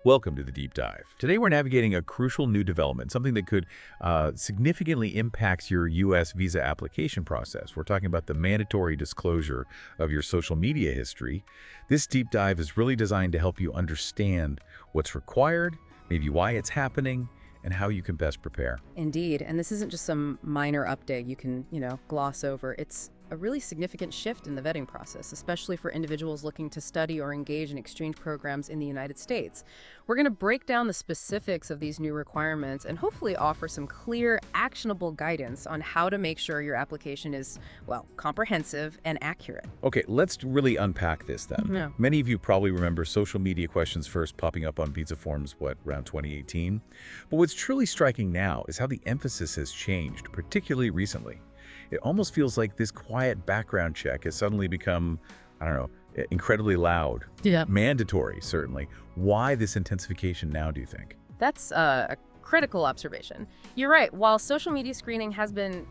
Welcome to the Deep Dive. Today we're navigating a crucial new development, something that could significantly impact your U.S. visa application process. We're talking about the mandatory disclosure of your social media history. This deep dive is really designed to help you understand what's required, maybe why it's happening, and how you can best prepare. Indeed, and this isn't just some minor update you can, gloss over. It's a really significant shift in the vetting process, especially for individuals looking to study or engage in exchange programs in the United States. We're going to break down the specifics of these new requirements and hopefully offer some clear, actionable guidance on how to make sure your application is, well, comprehensive and accurate. Okay, let's really unpack this then. Yeah. Many of you probably remember social media questions first popping up on visa forms, around 2018? But what's truly striking now is how the emphasis has changed, particularly recently. It almost feels like this quiet background check has suddenly become, incredibly loud. Yeah. Mandatory, certainly. Why this intensification now, do you think? That's a critical observation. You're right. While social media screening has been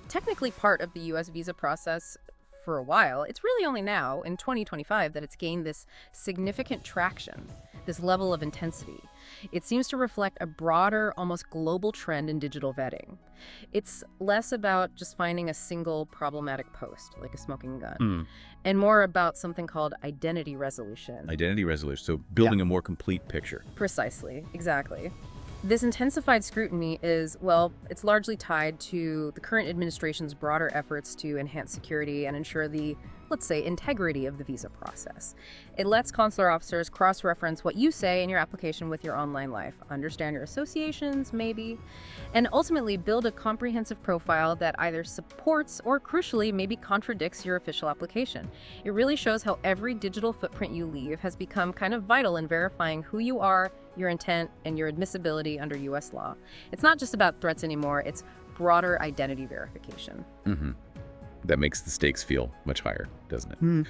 technically part of the U.S. visa process for a while, it's really only now, in 2025, that it's gained this significant traction, this level of intensity. It seems to reflect a broader, almost global trend in digital vetting. It's less about just finding a single problematic post, like a smoking gun, and more about something called identity resolution. Identity resolution, so building a more complete picture. Precisely, exactly. This intensified scrutiny is, well, it's largely tied to the current administration's broader efforts to enhance security and ensure the, let's say, integrity of the visa process. It lets consular officers cross-reference what you say in your application with your online life, understand your associations, maybe, and ultimately build a comprehensive profile that either supports or, crucially, maybe contradicts your official application. It really shows how every digital footprint you leave has become kind of vital in verifying who you are, your intent, and your admissibility under U.S. law. It's not just about threats anymore, it's broader identity verification. That makes the stakes feel much higher, doesn't it?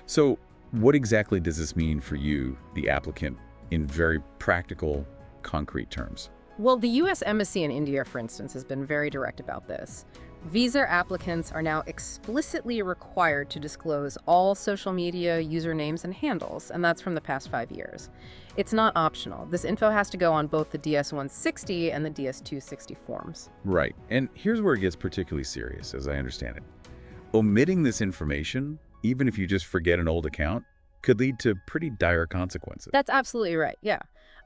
So what exactly does this mean for you, the applicant, in very practical, concrete terms? Well, the U.S. Embassy in India, for instance, has been very direct about this. Visa applicants are now explicitly required to disclose all social media usernames and handles, and that's from the past 5 years. It's not optional. This info has to go on both the DS-160 and the DS-260 forms. Right. And here's where it gets particularly serious, as I understand it. Omitting this information, even if you just forget an old account, could lead to pretty dire consequences. That's absolutely right, yeah.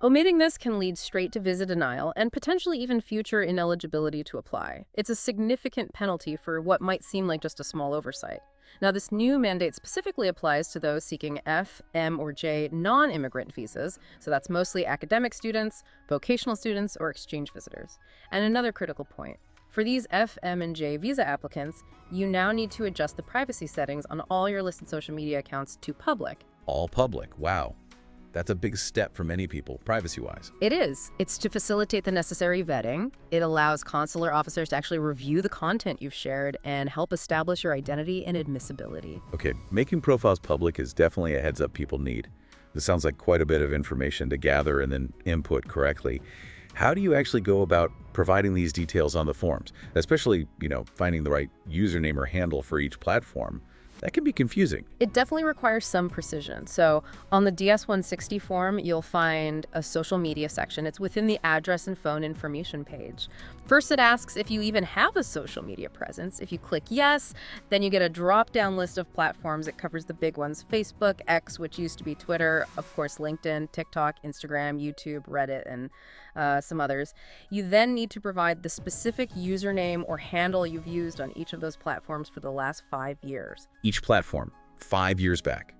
Omitting this can lead straight to visa denial and potentially even future ineligibility to apply. It's a significant penalty for what might seem like just a small oversight. Now, this new mandate specifically applies to those seeking F, M, or J non-immigrant visas, so that's mostly academic students, vocational students, or exchange visitors. And another critical point. For these F, M, and J visa applicants, you now need to adjust the privacy settings on all your listed social media accounts to public. All public. Wow. That's a big step for many people, privacy-wise. It is. It's to facilitate the necessary vetting. It allows consular officers to actually review the content you've shared and help establish your identity and admissibility. Okay, making profiles public is definitely a heads-up people need. This sounds like quite a bit of information to gather and then input correctly. How do you actually go about providing these details on the forms, especially, finding the right username or handle for each platform? That can be confusing. It definitely requires some precision. So on the DS-160 form, you'll find a social media section. It's within the address and phone information page. First, it asks if you even have a social media presence. If you click yes, then you get a drop-down list of platforms. It covers the big ones: Facebook, X, which used to be Twitter, of course, LinkedIn, TikTok, Instagram, YouTube, Reddit, and some others. You then need to provide the specific username or handle you've used on each of those platforms for the last 5 years. Each platform, 5 years back.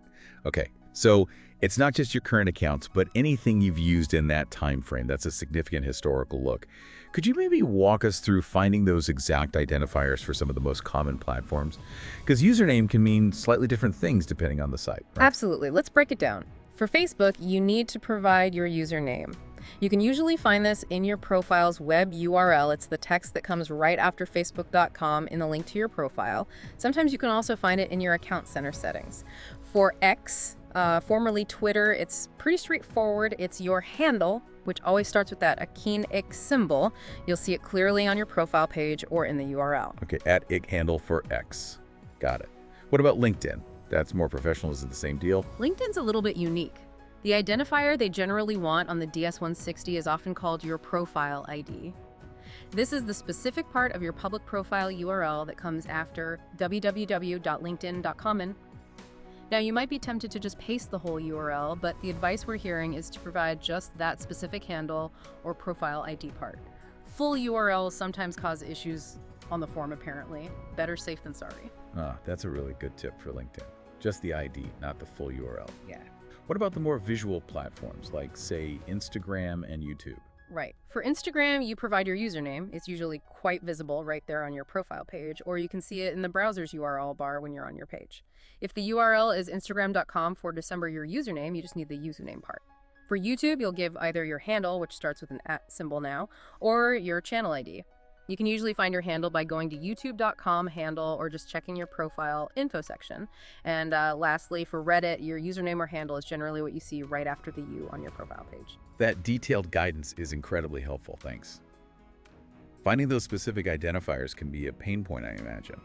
Okay, so it's not just your current accounts, but anything you've used in that time frame. That's a significant historical look. Could you maybe walk us through finding those exact identifiers for some of the most common platforms? Because username can mean slightly different things depending on the site, right? Absolutely. Let's break it down. For Facebook, you need to provide your username. You can usually find this in your profile's web URL. It's the text that comes right after facebook.com in the link to your profile. Sometimes you can also find it in your account center settings. For X, formerly Twitter, it's pretty straightforward. It's your handle, which always starts with that @X symbol. You'll see it clearly on your profile page or in the URL. Okay, @IC handle for X. Got it. What about LinkedIn? That's more professional. Is it the same deal? LinkedIn's a little bit unique. The identifier they generally want on the DS-160 is often called your profile ID. This is the specific part of your public profile URL that comes after www.linkedin.com. Now, you might be tempted to just paste the whole URL, but the advice we're hearing is to provide just that specific handle or profile ID part. Full URLs sometimes cause issues on the form, apparently. Better safe than sorry. Ah, that's a really good tip for LinkedIn. Just the ID, not the full URL. Yeah. What about the more visual platforms like, say, Instagram and YouTube? Right. For Instagram, you provide your username. It's usually quite visible right there on your profile page, or you can see it in the browser's URL bar when you're on your page. If the URL is instagram.com/December your username, you just need the username part. For YouTube, you'll give either your handle, which starts with an @ symbol now, or your channel ID. You can usually find your handle by going to youtube.com handle or just checking your profile info section. And lastly, for Reddit, your username or handle is generally what you see right after the U on your profile page. That detailed guidance is incredibly helpful, thanks. Finding those specific identifiers can be a pain point, I imagine.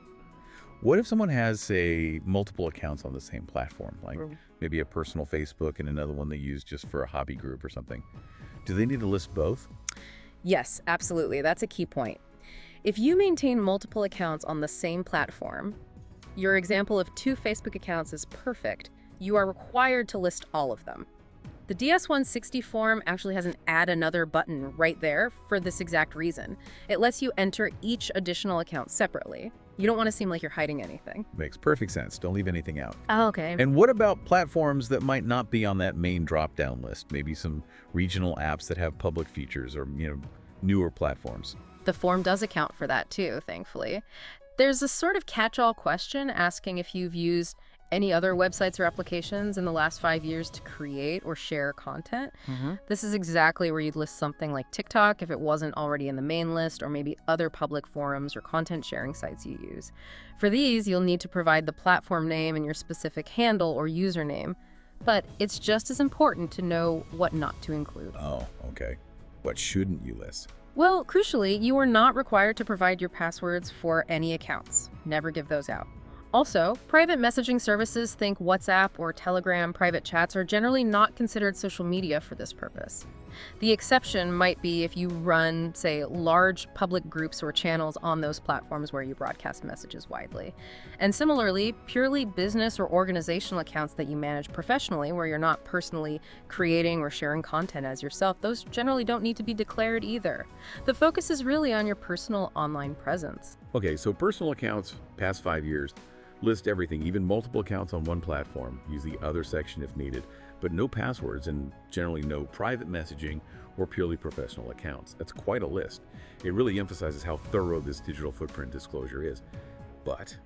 What if someone has, say, multiple accounts on the same platform, like maybe a personal Facebook and another one they use just for a hobby group or something? Do they need to list both? Yes, absolutely. That's a key point. If you maintain multiple accounts on the same platform, your example of 2 Facebook accounts is perfect. You are required to list all of them. The DS-160 form actually has an Add Another button right there for this exact reason. It lets you enter each additional account separately. You don't want to seem like you're hiding anything. Makes perfect sense. Don't leave anything out. Oh, okay. And what about platforms that might not be on that main drop-down list? Maybe some regional apps that have public features or, newer platforms. The form does account for that too, thankfully. There's a sort of catch-all question asking if you've used any other websites or applications in the last 5 years to create or share content. This is exactly where you'd list something like TikTok if it wasn't already in the main list, or maybe other public forums or content sharing sites you use. For these, you'll need to provide the platform name and your specific handle or username, but it's just as important to know what not to include. Oh, okay. What shouldn't you list? Well, crucially, you are not required to provide your passwords for any accounts. Never give those out. Also, private messaging services, think WhatsApp or Telegram private chats, are generally not considered social media for this purpose. The exception might be if you run, say, large public groups or channels on those platforms where you broadcast messages widely. And similarly, purely business or organizational accounts that you manage professionally, where you're not personally creating or sharing content as yourself, those generally don't need to be declared either. The focus is really on your personal online presence. Okay, so personal accounts, past 5 years, list everything, even multiple accounts on one platform. Use the other section if needed, but no passwords and generally no private messaging or purely professional accounts. That's quite a list. It really emphasizes how thorough this digital footprint disclosure is. But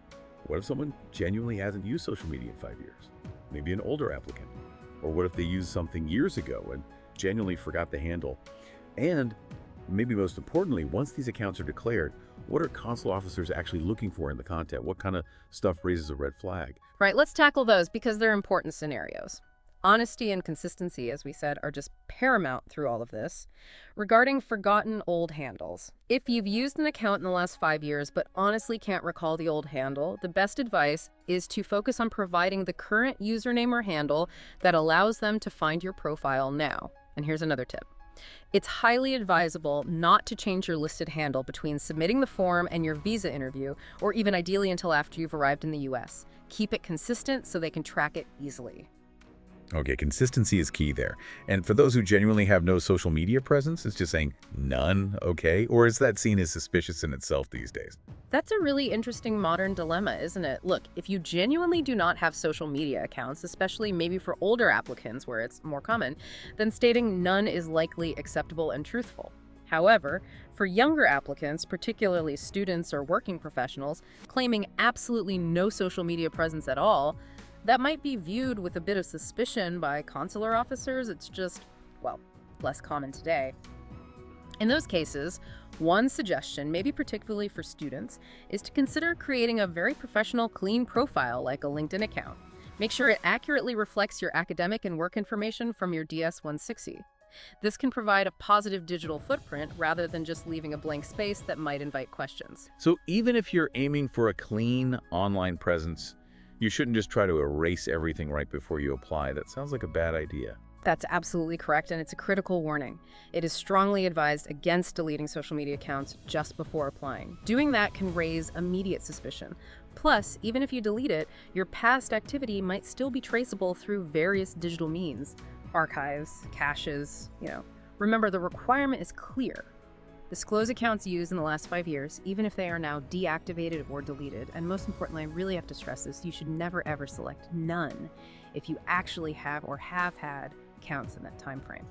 what if someone genuinely hasn't used social media in 5 years? Maybe an older applicant. Or what if they used something years ago and genuinely forgot the handle? And maybe most importantly, once these accounts are declared, what are consular officers actually looking for in the content? What kind of stuff raises a red flag? Right, let's tackle those because they're important scenarios. Honesty and consistency, as we said, are just paramount through all of this. Regarding forgotten old handles, if you've used an account in the last 5 years but honestly can't recall the old handle, the best advice is to focus on providing the current username or handle that allows them to find your profile now. And here's another tip. It's highly advisable not to change your listed handle between submitting the form and your visa interview, or even ideally until after you've arrived in the US. Keep it consistent so they can track it easily. Okay, consistency is key there. And for those who genuinely have no social media presence, it's just saying none, okay? Or is that seen as suspicious in itself these days? That's a really interesting modern dilemma, isn't it? Look, if you genuinely do not have social media accounts, especially maybe for older applicants where it's more common, then stating none is likely acceptable and truthful. However, for younger applicants, particularly students or working professionals, claiming absolutely no social media presence at all, that might be viewed with a bit of suspicion by consular officers. It's just, well, less common today. In those cases, one suggestion, maybe particularly for students, is to consider creating a very professional, clean profile like a LinkedIn account. Make sure it accurately reflects your academic and work information from your DS-160. This can provide a positive digital footprint rather than just leaving a blank space that might invite questions. So even if you're aiming for a clean online presence, you shouldn't just try to erase everything right before you apply. That sounds like a bad idea. That's absolutely correct, and it's a critical warning. It is strongly advised against deleting social media accounts just before applying. Doing that can raise immediate suspicion. Plus, even if you delete it, your past activity might still be traceable through various digital means, archives, caches. Remember, the requirement is clear. Disclose accounts used in the last 5 years, even if they are now deactivated or deleted. And most importantly, I really have to stress this, you should never ever select none if you actually have or have had accounts in that time frame.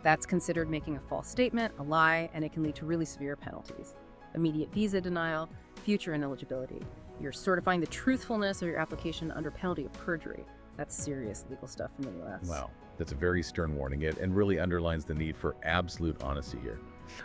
That's considered making a false statement, a lie, and it can lead to really severe penalties. Immediate visa denial, future ineligibility. You're certifying the truthfulness of your application under penalty of perjury. That's serious legal stuff from the US. Wow, that's a very stern warning and really underlines the need for absolute honesty here.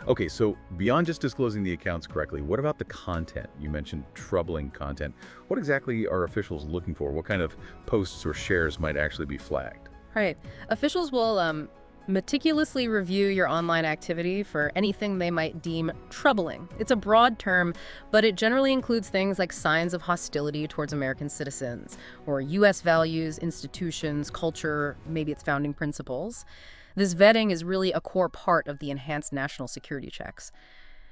Okay, so beyond just disclosing the accounts correctly, what about the content? You mentioned troubling content. What exactly are officials looking for? What kind of posts or shares might actually be flagged? Right. Officials will meticulously review your online activity for anything they might deem troubling. It's a broad term, but it generally includes things like signs of hostility towards American citizens, or U.S. values, institutions, culture, maybe its founding principles. This vetting is really a core part of the enhanced national security checks.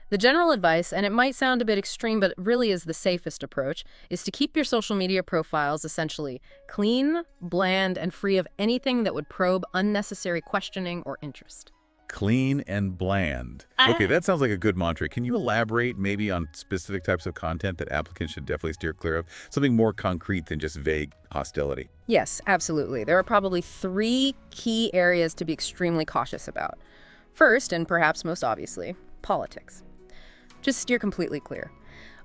The general advice, and it might sound a bit extreme, but it really is the safest approach, is to keep your social media profiles essentially clean, bland, and free of anything that would probe unnecessary questioning or interest. Clean and bland. Okay, that sounds like a good mantra. Can you elaborate maybe on specific types of content that applicants should definitely steer clear of? Something more concrete than just vague hostility. Yes, absolutely. There are probably 3 key areas to be extremely cautious about. First, and perhaps most obviously, politics. Just steer completely clear.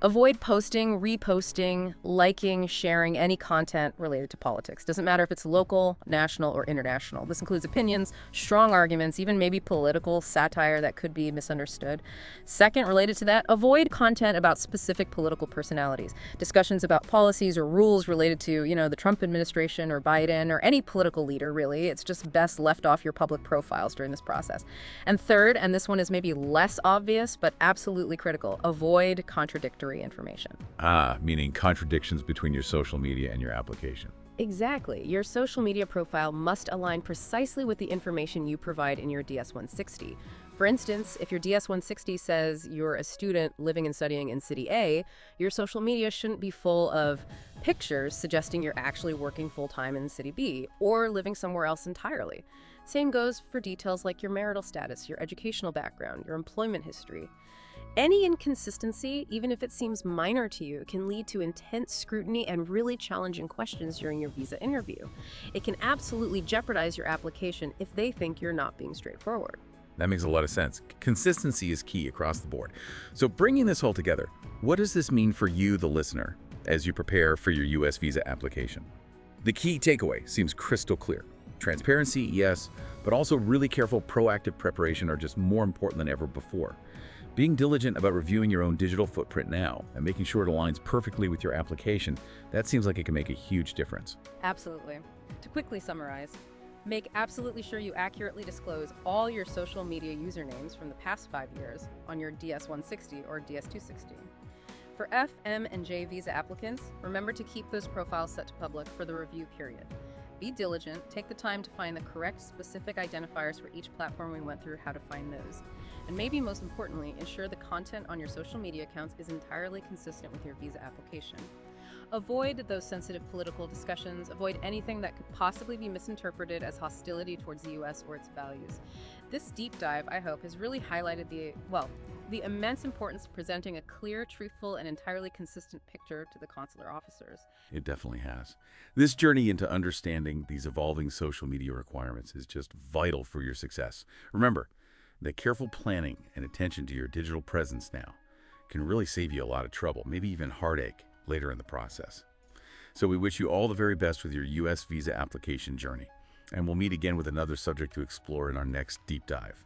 Avoid posting, reposting, liking, sharing any content related to politics. Doesn't matter if it's local, national, or international. This includes opinions, strong arguments, even maybe political satire that could be misunderstood. Second, related to that, avoid content about specific political personalities. Discussions about policies or rules related to, the Trump administration or Biden or any political leader, really. It's just best left off your public profiles during this process. And third, and this one is maybe less obvious, but absolutely critical, avoid contradictory information. Meaning contradictions between your social media and your application. Exactly. Your social media profile must align precisely with the information you provide in your DS-160. For instance, if your DS-160 says you're a student living and studying in City A, your social media shouldn't be full of pictures suggesting you're actually working full-time in City B or living somewhere else entirely. Same goes for details like your marital status, your educational background, your employment history. Any inconsistency, even if it seems minor to you, can lead to intense scrutiny and really challenging questions during your visa interview. It can absolutely jeopardize your application if they think you're not being straightforward. That makes a lot of sense. Consistency is key across the board. So bringing this all together, what does this mean for you, the listener, as you prepare for your U.S. visa application? The key takeaway seems crystal clear. Transparency, yes, but also really careful proactive preparation are just more important than ever before. Being diligent about reviewing your own digital footprint now and making sure it aligns perfectly with your application, that seems like it can make a huge difference. Absolutely. To quickly summarize, make absolutely sure you accurately disclose all your social media usernames from the past 5 years on your DS-160 or DS-260. For F, M, and J visa applicants, remember to keep those profiles set to public for the review period. Be diligent, take the time to find the correct specific identifiers for each platform. We went through how to find those. And maybe most importantly, ensure the content on your social media accounts is entirely consistent with your visa application. Avoid those sensitive political discussions. Avoid anything that could possibly be misinterpreted as hostility towards the U.S. or its values. This deep dive, I hope, has really highlighted the immense importance of presenting a clear, truthful, and entirely consistent picture to the consular officers. It definitely has. This journey into understanding these evolving social media requirements is just vital for your success. Remember that careful planning and attention to your digital presence now can really save you a lot of trouble, maybe even heartache later in the process. So we wish you all the very best with your U.S. visa application journey, and we'll meet again with another subject to explore in our next deep dive.